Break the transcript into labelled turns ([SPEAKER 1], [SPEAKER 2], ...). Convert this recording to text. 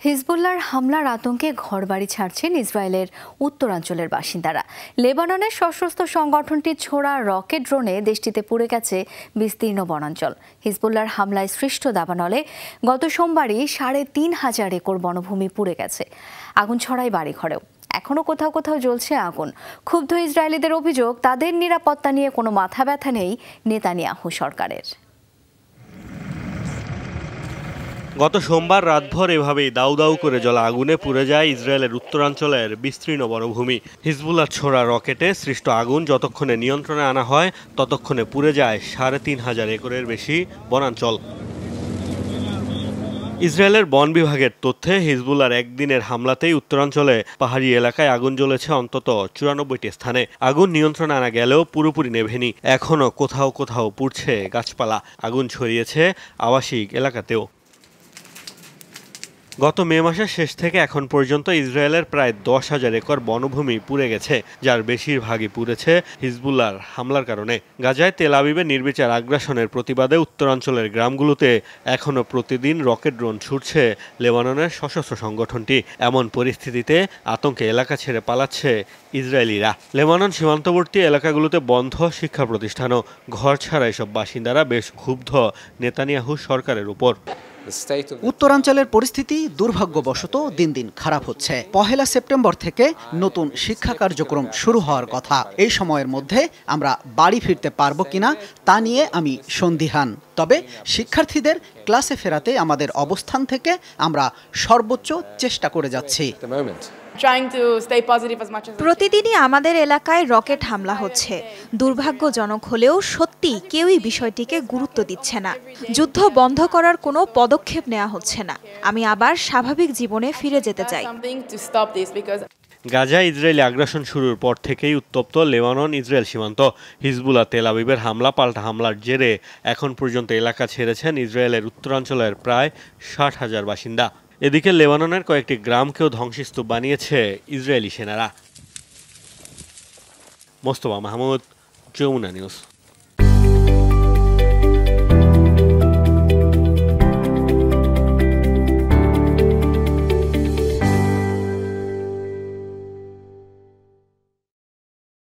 [SPEAKER 1] হিজবুল্লাহর হামলার আতঙ্কে ঘরবাড়ি ছাড়ছেন ইসরায়েলের উত্তরাঞ্চলের বাসিন্দারা। লেবাননের সশস্ত্র সংগঠনটির ছোড়া রকেট ড্রোনে দেশটিতে পুড়ে গেছে বিস্তীর্ণ বনাঞ্চল। হিজবুল্লাহর হামলায় সৃষ্ট দাবানলে গত সোমবারই ৩,৫০০ একর বনভূমি পুড়ে গেছে। আগুন ছড়ায় বাড়িঘরেও। এখনো কোথাও কোথাও জ্বলছে আগুন। ক্ষুব্ধ ইসরায়েলিদের অভিযোগ, তাদের নিরাপত্তা নিয়ে কোনো মাথা ব্যথা নেই নেতানিয়াহু সরকারের।
[SPEAKER 2] গত সোমবার রাতভর এভাবেই দাউ দাউ করে জ্বলা আগুনে পুড়ে যায় ইসরায়েলের উত্তরাঞ্চলের বিস্তীর্ণ বনভূমি। হিজবুল্লাহর ছোড়া রকেটে সৃষ্ট আগুন যতক্ষণে নিয়ন্ত্রণে আনা হয় ততক্ষণে পুড়ে যায় ৩,৫০০ একরের বেশি বনাঞ্চল। ইসরায়েলের বন বিভাগের তথ্যে হিজবুল্লাহর একদিনের হামলাতেই উত্তরাঞ্চলে পাহাড়ি এলাকায় আগুন জ্বলেছে অন্তত ৯৪টি স্থানে। আগুন নিয়ন্ত্রণে আনা গেলেও পুরোপুরি নেভেনি। এখনও কোথাও কোথাও পুড়ছে গাছপালা। আগুন ছড়িয়েছে আবাসিক এলাকাতেও। গত মে মাসের শেষ থেকে এখন পর্যন্ত ইসরায়েলের প্রায় ১০,০০০ একর বনভূমি পুড়ে গেছে, যার বেশিরভাগই পুড়েছে হিজবুল্লাহর হামলার কারণে। গাজায় তেল আবিবের নির্বিচার আগ্রাসনের প্রতিবাদে উত্তরাঞ্চলের গ্রামগুলোতে এখনও প্রতিদিন রকেট ড্রোন ছুটছে লেবাননের সশস্ত্র সংগঠনটি। এমন পরিস্থিতিতে আতঙ্কে এলাকা ছেড়ে পালাচ্ছে ইসরায়েলিরা। লেবানন সীমান্তবর্তী এলাকাগুলোতে বন্ধ শিক্ষা প্রতিষ্ঠানও। ঘর ছাড়া এসব বাসিন্দারা বেশ ক্ষুব্ধ নেতানিয়াহু সরকারের উপর।
[SPEAKER 3] উত্তরাঞ্চলের পরিস্থিতি দুর্ভাগ্যবশত দিন দিন খারাপ হচ্ছে। ১ সেপ্টেম্বর থেকে নতুন শিক্ষা কার্যক্রম শুরু হওয়ার কথা। এই সময়ের মধ্যে আমরা বাড়ি ফিরতে পারবো কিনা তা নিয়ে আমি সন্দিহান। তবে শিক্ষার্থীদের ক্লাসে ফেরাতে আমাদের অবস্থান থেকে আমরা সর্বোচ্চ চেষ্টা করে যাচ্ছি।
[SPEAKER 4] প্রতিদিনই আমাদের এলাকায় রকেট হামলা হচ্ছে। দুর্ভাগ্যজনক হলেও সত্যি কেউই বিষয়টিকে গুরুত্ব দিচ্ছে না। যুদ্ধ বন্ধ করার কোনো পদক্ষেপ নেওয়া হচ্ছে না। আমি আবার স্বাভাবিক জীবনে ফিরে যেতে চাই।
[SPEAKER 2] গাজায় ইসরায়েলি আগ্রাসন শুরুর পর থেকেই উত্তপ্ত লেবানন ইসরায়েল সীমান্ত। হিজবুল্লাহ তেল আবিবের হামলা পাল্টা হামলার জেরে এখন পর্যন্ত এলাকা ছেড়েছেন ইসরায়েলের উত্তরাঞ্চলের প্রায় ৬০,০০০ বাসিন্দা। এদিকে লেবাননের কয়েকটি গ্রামকেও ধ্বংসস্তূপ বানিয়েছে ইসরায়েলি সেনারা। মোস্তফা মাহমুদ, যমুনা নিউজ।